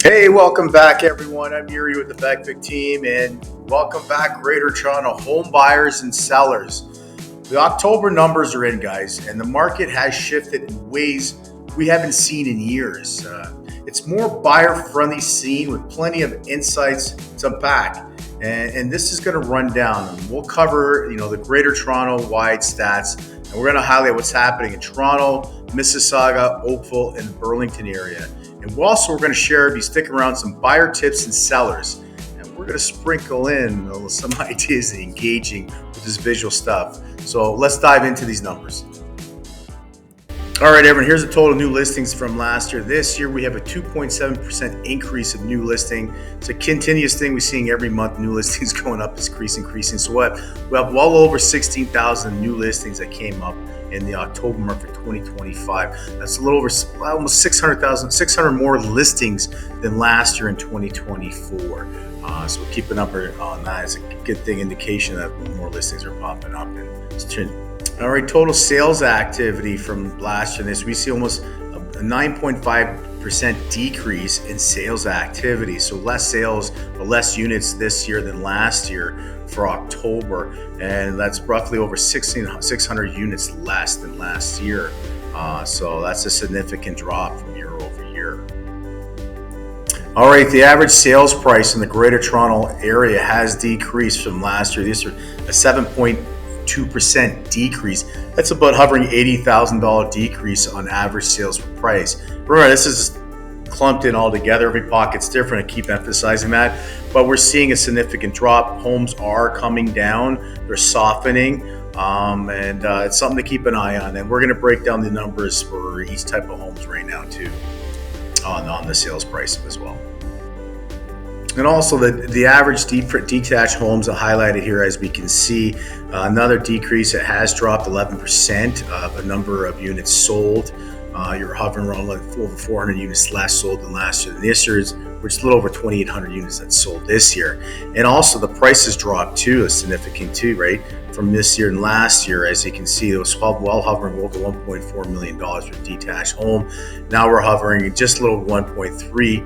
Hey, welcome back, everyone. I'm Yuri with the Beckvic team, and welcome back, Greater Toronto home buyers and sellers. The October numbers are in, guys, and the market has shifted in ways we haven't seen in years. It's more buyer-friendly scene with plenty of insights to unpack, and this is going to run down. And we'll cover, the Greater Toronto-wide stats, and we're going to highlight what's happening in Toronto, Mississauga, Oakville, and the Burlington area. And we're going to share, if you stick around, some buyer tips and sellers. And we're going to sprinkle in some ideas and engaging with this visual stuff. So let's dive into these numbers. All right, everyone, here's the total new listings from last year. This year, we have a 2.7% increase of new listing. It's a continuous thing we're seeing every month. New listings going up, is increasing. So we have well over 16,000 new listings that came up in the October month for 2025. That's a little over almost 600 more listings than last year in 2024. So we'll keep a number on that. It's a good thing, indication that more listings are popping up. All right, total sales activity from last year. We see almost a 9.5% decrease in sales activity. So less sales or less units this year than last year for October, and that's roughly over 600 units less than last year. So that's a significant drop from year over year. All right, the average sales price in the Greater Toronto area has decreased from last year. These are a 7.2% decrease. That's about hovering $80,000 decrease on average sales price. Remember, this is clumped in all together. Every pocket's different. I keep emphasizing that, but we're seeing a significant drop. Homes are coming down. They're softening, and it's something to keep an eye on. And we're going to break down the numbers for each type of homes right now too, on the sales price as well. And also the average detached homes are highlighted here, as we can see. Another decrease. It has dropped 11% of a number of units sold. You're hovering around over 400 units less sold than last year. This year, we're just a little over 2,800 units that sold this year. And also the prices dropped too, is significant too, right? From this year and last year, as you can see, it was well hovering over $1.4 million for a detached home. Now we're hovering just a little $1.3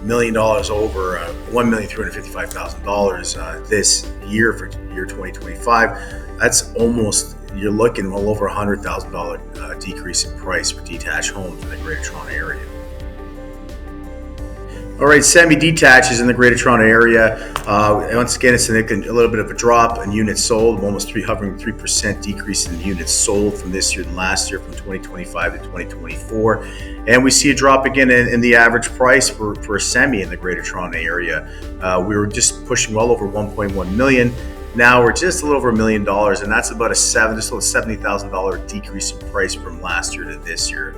million over $1,355,000 this year for year 2025. That's almost, you're looking well over $100,000 decrease in price for detached homes in the Greater Toronto area. All right, semi-detaches in the Greater Toronto area. Once again, it's a little bit of a drop in units sold, almost hovering 3% decrease in units sold from this year and last year, from 2025 to 2024. And we see a drop again in the average price for a semi in the Greater Toronto area. We were just pushing well over 1.1 million. Now we're just a little over $1 million, and that's about just a $70,000 decrease in price from last year to this year.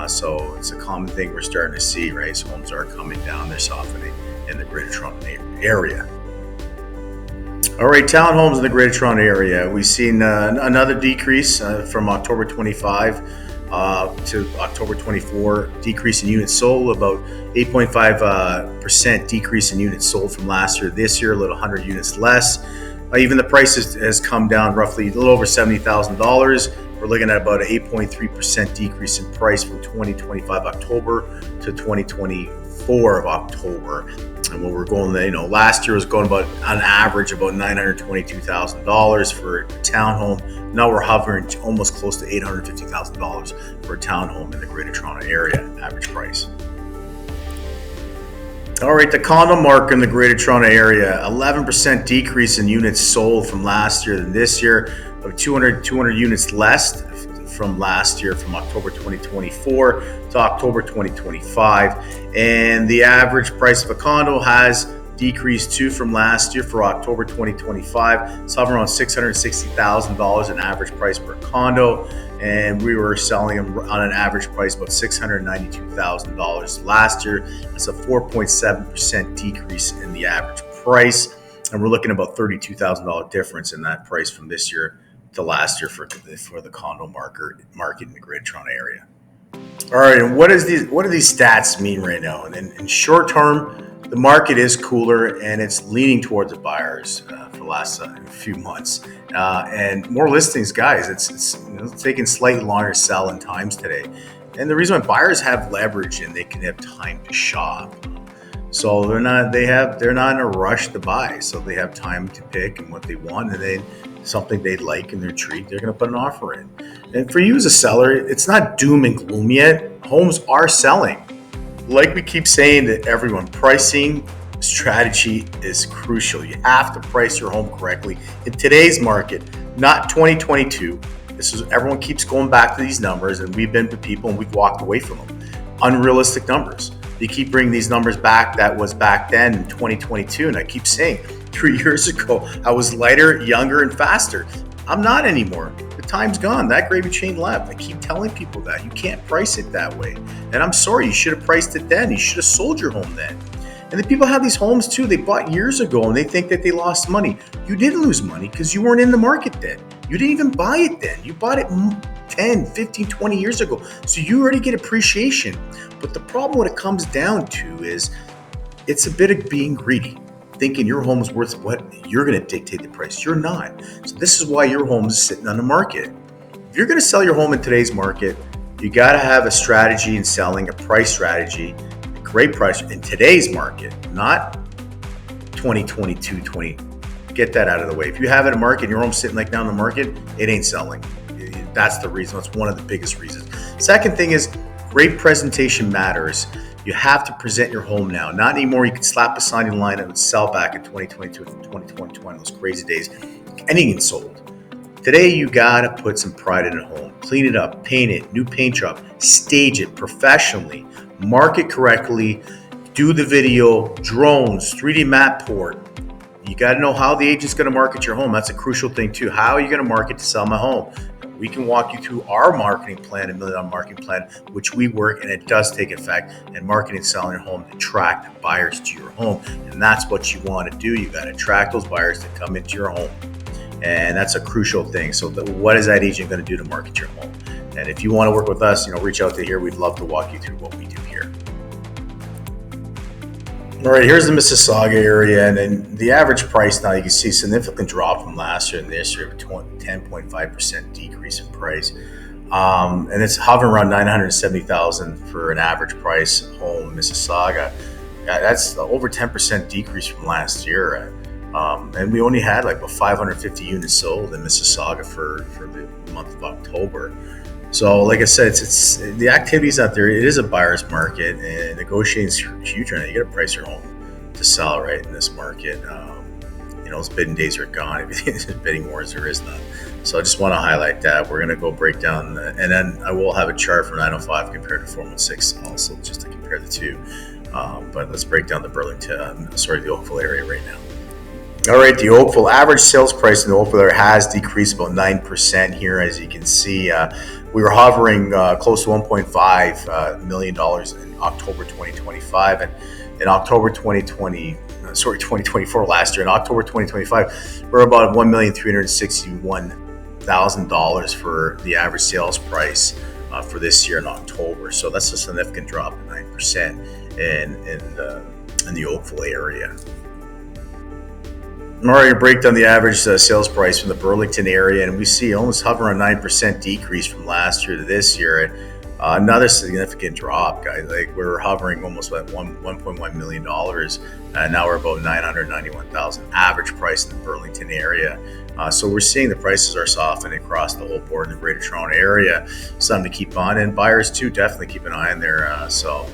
So it's a common thing we're starting to see, right? So homes are coming down, they're softening in the Greater Toronto area. All right, townhomes in the Greater Toronto area. We've seen another decrease from October 25 to October 24, decrease in units sold, about 8.5% decrease in units sold from last year. This year, a little 100 units less. Even the price has come down roughly a little over $70,000. We're looking at about an 8.3% decrease in price from 2025 October to 2024 of October. And what we're going, last year was going about on average about $922,000 for a townhome. Now we're hovering almost close to $850,000 for a townhome in the Greater Toronto area, average price. All right, the condo market in the Greater Toronto area, 11% decrease in units sold from last year than this year, of 200 units less from last year, from October 2024 to October 2025. And the average price of a condo has decreased too from last year for October 2025. It's hovering around $660,000 an average price per condo. And we were selling them on an average price about $692,000 last year. That's a 4.7% decrease in the average price. And we're looking at about $32,000 difference in that price from this year to last year for the condo market in the Greater Toronto area. All right, and what do these stats mean right now? And in short term, the market is cooler and it's leaning towards the buyers for the last few months. And more listings, guys. It's taking slightly longer to sell in times today. And the reason why buyers have leverage and they can have time to shop. So they're not in a rush to buy. So they have time to pick and what they want, and then something they like and they're intrigued, they're going to put an offer in. And for you as a seller, it's not doom and gloom yet. Homes are selling. Like we keep saying to everyone, pricing strategy is crucial. You have to price your home correctly in today's market, not 2022. Everyone keeps going back to these numbers, and we've been to people and we've walked away from them. Unrealistic numbers. They keep bringing these numbers back that was back then in 2022, and I keep saying 3 years ago I was lighter, younger, and faster. I'm not anymore. The time's gone. That gravy train left. I keep telling people that. You can't price it that way. And I'm sorry, you should have priced it then. You should have sold your home then. And the people have these homes too. They bought years ago and they think that they lost money. You didn't lose money because you weren't in the market then. You didn't even buy it then. You bought it 10, 15, 20 years ago. So you already get appreciation. But the problem what it comes down to is it's a bit of being greedy, thinking your home is worth what you're going to dictate the price. You're not. So this is why your home is sitting on the market. If you're going to sell your home in today's market, you got to have a strategy in selling, a price strategy, a great price in today's market, not 2022, 20. Get that out of the way. If you have it in a market and your home's sitting like down the market, it ain't selling. That's the reason. That's one of the biggest reasons. Second thing is great presentation matters. You have to present your home now. Not anymore. You can slap a sign in line and it would sell back in 2022 and 2021, those crazy days. Anything sold. Today, you got to put some pride in a home. Clean it up, paint it, new paint job, stage it professionally, market correctly, do the video, drones, 3D map port. You got to know how the agent's going to market your home. That's a crucial thing too. How are you going to market to sell my home? We can walk you through our marketing plan, $1 million marketing plan, which we work, and it does take effect. And marketing and selling your home to attract buyers to your home. And that's what you want to do. You got to attract those buyers to come into your home. And that's a crucial thing. So what is that agent going to do to market your home? And if you want to work with us, reach out to here. We'd love to walk you through what we do here. All right, here's the Mississauga area, and then the average price now, you can see a significant drop from last year and this year, 10.5% decrease in price. And it's hovering around $970,000 for an average price home in Mississauga. That's over 10% decrease from last year. And we only had like about 550 units sold in Mississauga for the month of October. So like I said, it's the activities out there. It is a buyer's market, and negotiating is huge right now. You got to price your home to sell right in this market. Those bidding days are gone. Everything bidding wars, there is none. So I just want to highlight that. We're going to go break down, and then I will have a chart for 905 compared to 416 also, just to compare the two. But let's break down the the Oakville area right now. All right, the Oakville average sales price in the Oakville area has decreased about 9% here. As you can see, we were hovering close to $1.5 million in October 2025, and in October 2024 last year. In October 2025, we're about $1,361,000 for the average sales price for this year in October. So that's a significant drop of 9% in the Oakville area. All right, to break down the average sales price from the Burlington area, and we see almost hovering a 9% decrease from last year to this year. And another significant drop, guys. Like we're hovering almost at $1.1 million, and now we're about $991,000 average price in the Burlington area. So we're seeing the prices are softening across the whole board in the Greater Toronto area. Something to keep on, and buyers too. Definitely keep an eye on there. So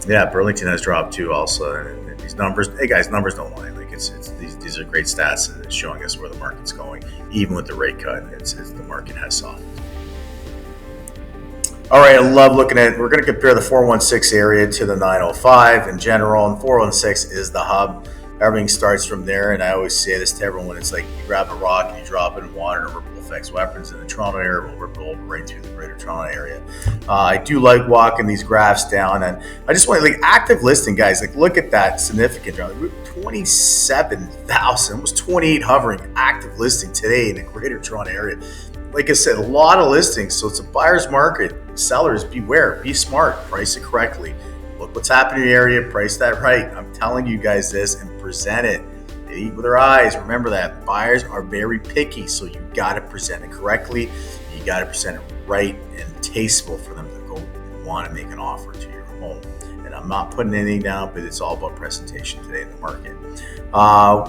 yeah, Burlington has dropped too, also. And these numbers, hey guys, numbers don't lie. These are great stats, and it's showing us where the market's going. Even with the rate cut, the market has softened. All right, I love looking at it. We're going to compare the 416 area to the 905 in general, and 416 is the hub. Everything starts from there, and I always say this to everyone. It's like you grab a rock and you drop it in water, and ripple effects. What happens in the Toronto area will ripple right through the Greater Toronto area. I do like walking these graphs down, and I just want active listing, guys. Look at that significant drop. 27,000, almost 28 hovering active listing today in the Greater Toronto area. Like I said, a lot of listings, so it's a buyer's market. Sellers, beware, be smart, price it correctly. Look what's happening in your area, price that right. I'm telling you guys this, and present it. They eat with their eyes. Remember that. Buyers are very picky, so you got to present it correctly. You got to present it right and tasteful for them to go and want to make an offer to your home. And I'm I'm not putting anything down, but it's all about presentation today in the market.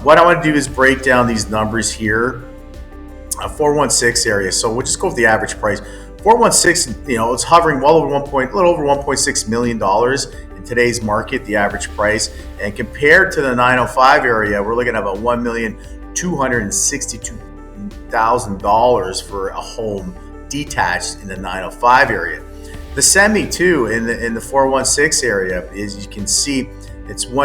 What I want to do is break down these numbers here. 416 area. So we'll just go with the average price. 416, it's hovering well over a little over $1.6 million in today's market, the average price. And compared to the 905 area, we're looking at about $1,262,000 for a home detached in the 905 area. The semi too in the 416 area, as you can see, it's just a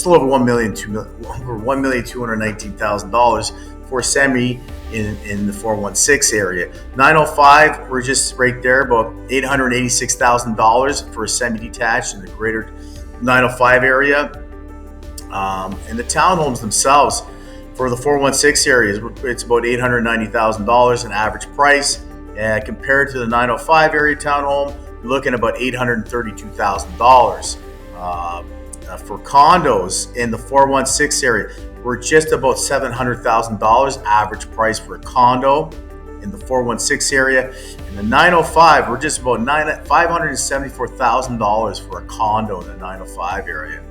little over $1,219,000 for semi in the 416 area. 905, we're just right there, about $886,000 for a semi-detached in the greater 905 area. And the townhomes themselves for the 416 areas, it's about $890,000 in average price. Compared to the 905 area townhome, you're looking at about $832,000. For condos in the 416 area, we're just about $700,000 average price for a condo in the 416 area. In the 905, we're just about $574,000 for a condo in the 905 area.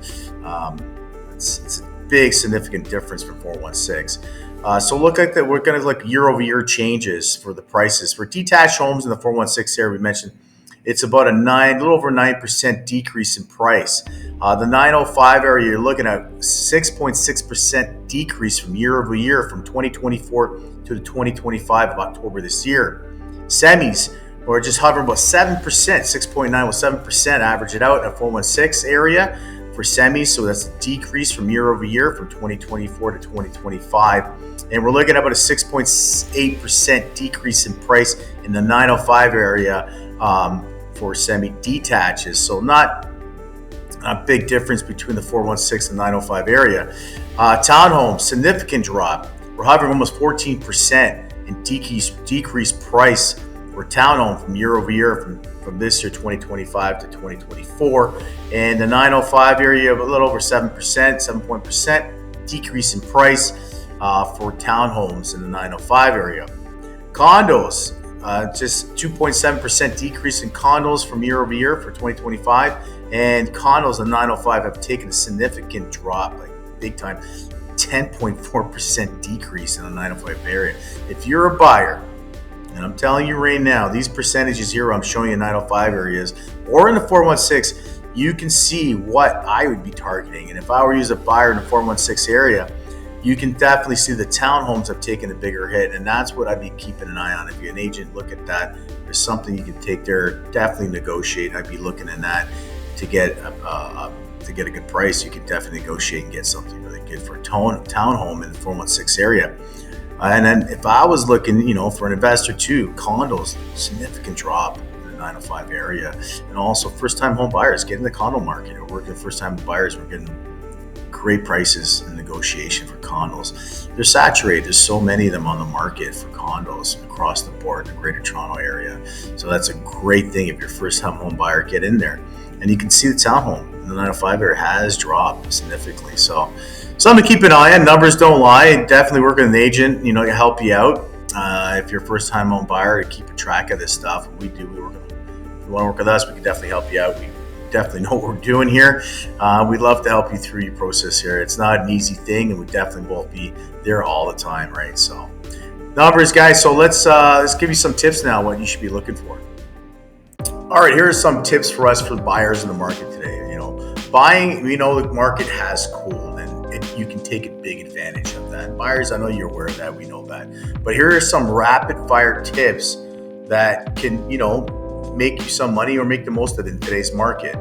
It's a big, significant difference from 416. So look at that. We're going to look year-over-year changes for the prices for detached homes in the 416 area. We mentioned it's about a little over 9% decrease in price. The 905 area, you're looking at 6.6% decrease from year over year from 2024 to the 2025 of October this year. Semis, we're just hovering about 7%, 6.9 with 7%, average it out at 416 area for semis. So that's a decrease from year over year from 2024 to 2025. And we're looking at about a 6.8% decrease in price in the 905 area for semi-detaches. So not a big difference between the 416 and 905 area. Townhomes, significant drop. We're hovering almost 14% in decreased price for townhome from year over year from this year 2025 to 2024. And the 905 area, a little over 7% decrease in price for townhomes in the 905 area. Condos, just 2.7% decrease in condos from year over year for 2025. And condos in 905 have taken a significant drop, like big time, 10.4% decrease in the 905 area. If you're a buyer, and I'm telling you right now, these percentages here I'm showing you in 905 areas or in the 416, you can see what I would be targeting. And if I were you as a buyer in the 416 area, you can definitely see the townhomes have taken a bigger hit, and that's what I'd be keeping an eye on. If you're an agent, look at that. There's something you can take there, definitely negotiate. I'd be looking in that to get a good price. You can definitely negotiate and get something really good for a townhome in the 416 area. And then if I was looking, for an investor too, condos, significant drop in the 905 area, and also first-time home buyers get in the condo market. We're working with first-time buyers. We're getting great prices in negotiation for condos. They're saturated. There's so many of them on the market for condos across the board in the Greater Toronto area. So that's a great thing if you're a first-time home buyer, get in there. And you can see the townhome in the 905 area has dropped significantly. So something to keep an eye on. Numbers don't lie. Definitely work with an agent, to help you out. If you're a first-time home buyer, to keep track of this stuff. We do. If you want to work with us, we can definitely help you out. We definitely know what we're doing here. We'd love to help you through your process here. It's not an easy thing, and we definitely won't be there all the time, right? So numbers, guys. So let's give you some tips now what you should be looking for. All right, here are some tips for us for buyers in the market today. Buying, we know the market has cooled, and you can take a big advantage of that. Buyers, I know you're aware of that. We know that. But here are some rapid fire tips that can, make you some money or make the most of it in today's market.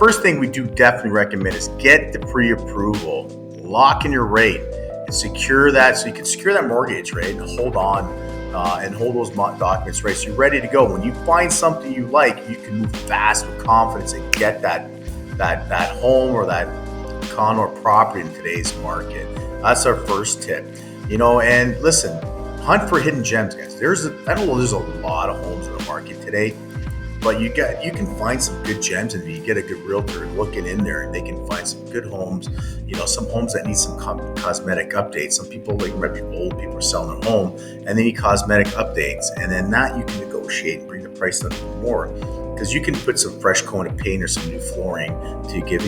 First thing we do definitely recommend is get the pre-approval, lock in your rate, and secure that so you can secure that mortgage, right? And hold on and hold those documents, right? So you're ready to go. When you find something you like, you can move fast with confidence and get that home or that condo or property in today's market. That's our first tip. And listen, hunt for hidden gems, guys. There's a lot of homes in the market today. But you can find some good gems, and you get a good realtor looking in there, and they can find some good homes. Some homes that need some cosmetic updates. Some people, like maybe old people, are selling their home, and they need cosmetic updates. And then that you can negotiate and bring the price up more. because you can put some fresh coat of paint or some new flooring to give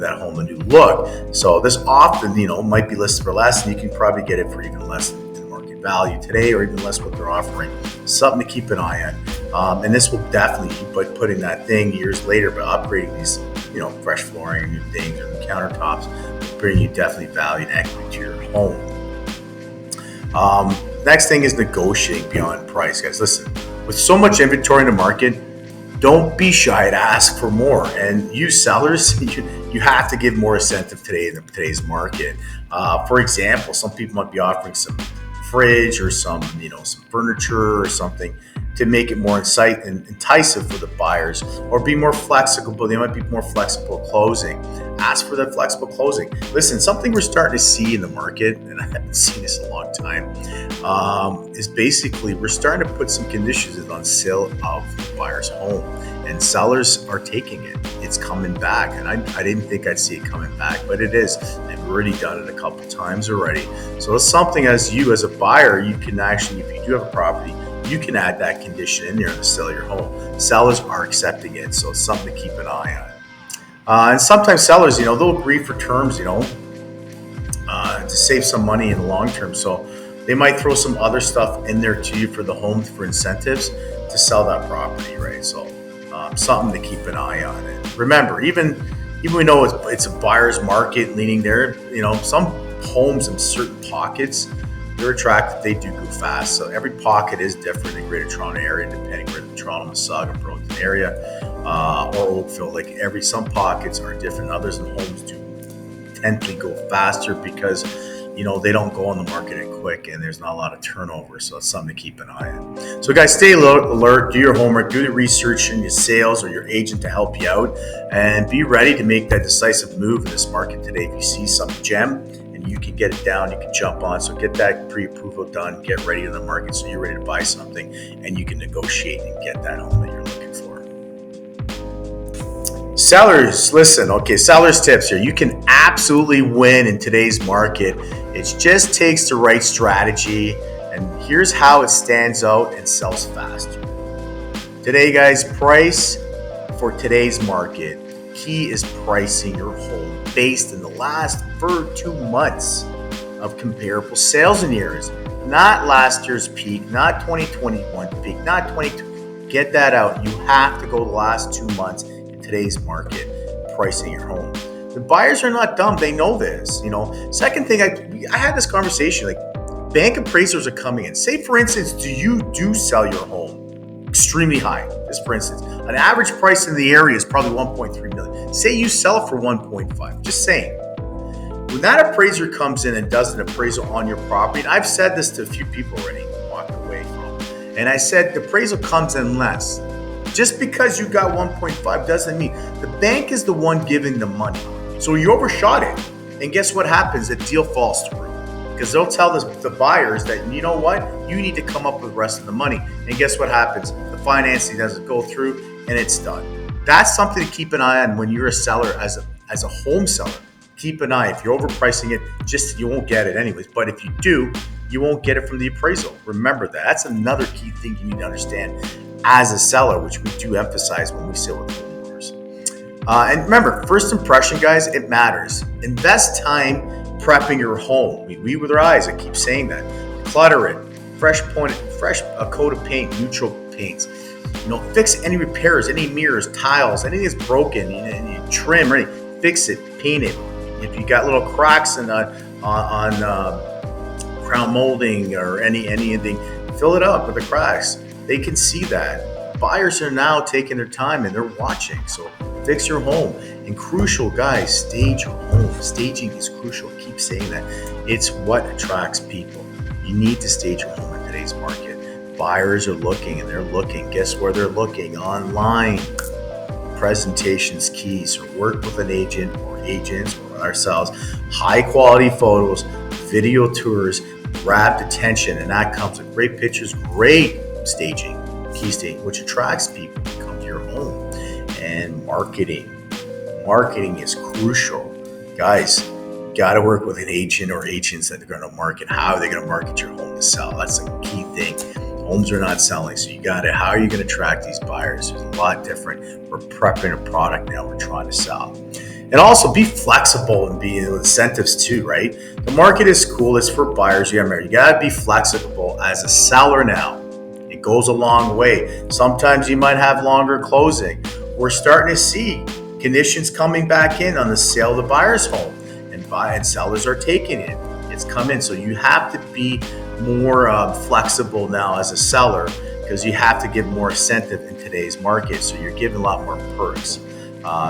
that home a new look. So this often, might be listed for less, and you can probably get it for even less than the market value today, or even less what they're offering. Something to keep an eye on. And this will definitely keep putting that thing years later, but upgrading these, fresh flooring and new things or the countertops, bring you definitely value and equity to your home. Next thing is negotiating beyond price, guys. Listen, with so much inventory in the market, don't be shy to ask for more. And you sellers, you have to give more incentive today in today's market. For example, some people might be offering some fridge or some furniture or something to make it more enticing for the buyers, or be more flexible. They might be more flexible closing. Ask for that flexible closing. Listen, something we're starting to see in the market, and I haven't seen this in a long time, is basically we're starting to put some conditions on sale of the buyer's home, and sellers are taking it. It's coming back, and I didn't think I'd see it coming back, but it is. I've already done it a couple times already. So it's something as a buyer, you can actually, if you do have a property, you can add that condition in there to sell your home. Sellers are accepting it, so it's something to keep an eye on. And sometimes sellers, they'll agree for terms, to save some money in the long term. So they might throw some other stuff in there to you for the home for incentives to sell that property, right? So something to keep an eye on. And remember, even we know it's a buyer's market leaning there, some homes in certain pockets, they're attractive, they do go fast. So every pocket is different in Greater Toronto area, depending where the Toronto, Mississauga, Burlington area, or Oakville. Some pockets are different. Others in homes do tend to go faster because, they don't go on the market quick, and there's not a lot of turnover. So it's something to keep an eye on. So guys, stay alert, do your homework, do the research in your sales or your agent to help you out, and be ready to make that decisive move in this market today. If you see some gem, you can get it down, you can jump on. So get that pre-approval done, get ready in the market so you're ready to buy something, and you can negotiate and get that home that you're looking for. Sellers, listen, okay, sellers tips here. You can absolutely win in today's market. It just takes the right strategy, and here's how it stands out and sells faster. Today, guys, price for today's market. Key is pricing your home based in the last 2 months of comparable sales in years, not last year's peak, not 2021 peak, not 22. Get that out. You have to go the last 2 months in today's market pricing your home. The buyers are not dumb. They know this. Second thing, I had this conversation, like bank appraisers are coming in. Say, for instance, you sell your home extremely high. Just for instance, an average price in the area is probably 1.3 million. Say you sell it for 1.5. Just saying. When that appraiser comes in and does an appraisal on your property, and I've said this to a few people already, walked away from, and I said the appraisal comes in less. Just because you got 1.5 doesn't mean the bank is the one giving the money. So you overshot it, and guess what happens? The deal falls through. Because they'll tell the buyers that, you know what, you need to come up with the rest of the money. And guess what happens? The financing doesn't go through, and it's done. That's something to keep an eye on when you're a seller, as a home seller. Keep an eye. If you're overpricing it, you won't get it anyways. But if you do, you won't get it from the appraisal. Remember that. That's another key thing you need to understand as a seller, which we do emphasize when we sell with homeowners. And remember, first impression, guys, it matters. Invest time prepping your home. We with our eyes, I keep saying that. Clutter it, fresh coat of paint, neutral paints. Fix any repairs, any mirrors, tiles, anything that's broken, you trim, right? Fix it, paint it. If you got little cracks on crown molding or anything, fill it up with the cracks. They can see that. Buyers are now taking their time and they're watching. So fix your home. And crucial, guys, stage your home. Staging is crucial. I keep saying that. It's what attracts people. You need to stage your home in today's market. Buyers are looking, and they're looking. Guess where they're looking? Online. Presentation's key. So work with an agent or agents or ourselves. High quality photos, video tours, grab attention, and that comes with great pictures, great staging, key staging, which attracts people to come to your home. And marketing is crucial, guys. Got to work with an agent or agents that are going to market. How are they going to market your home to sell? That's a key thing. Homes are not selling, so you got it. How are you going to attract these buyers? There's a lot different. We're prepping a product now we're trying to sell. And also be flexible and be incentives too, right? The market is cool. It's for buyers. You got to be flexible as a seller now. It goes a long way. Sometimes you might have longer closing. We're starting to see conditions coming back in on the sale of the buyer's home, and sellers are taking it. It's come in. So you have to be more flexible now as a seller, because you have to give more incentive in today's market. So you're giving a lot more perks.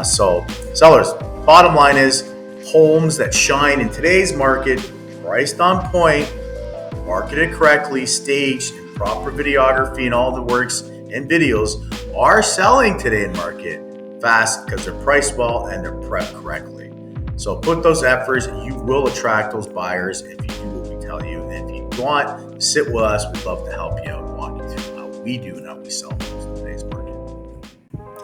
So sellers, bottom line is homes that shine in today's market, priced on point, marketed correctly, staged, and proper videography and all the works and videos are selling today in market fast because they're priced well and they're prepped correctly. So put those efforts, you will attract those buyers if you do what we tell you. And if you want, sit with us. We'd love to help you out and walk you through how we do and how we sell homes in today's market.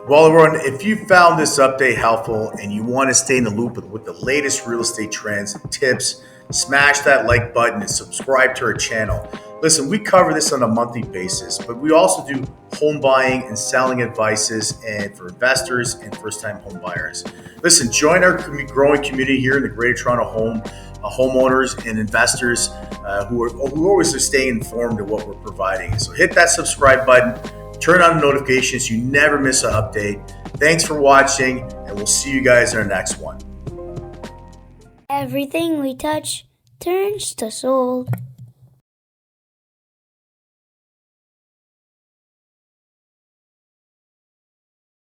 Well, everyone, if you found this update helpful and you want to stay in the loop with the latest real estate trends and tips, smash that like button and subscribe to our channel. Listen, we cover this on a monthly basis, but we also do home buying and selling advices and for investors and first-time home buyers. Listen, join our growing community here in the Greater Toronto homeowners and investors who always are staying informed of what we're providing. So hit that subscribe button, turn on the notifications, you never miss an update. Thanks for watching, and we'll see you guys in our next one. Everything we touch turns to soul.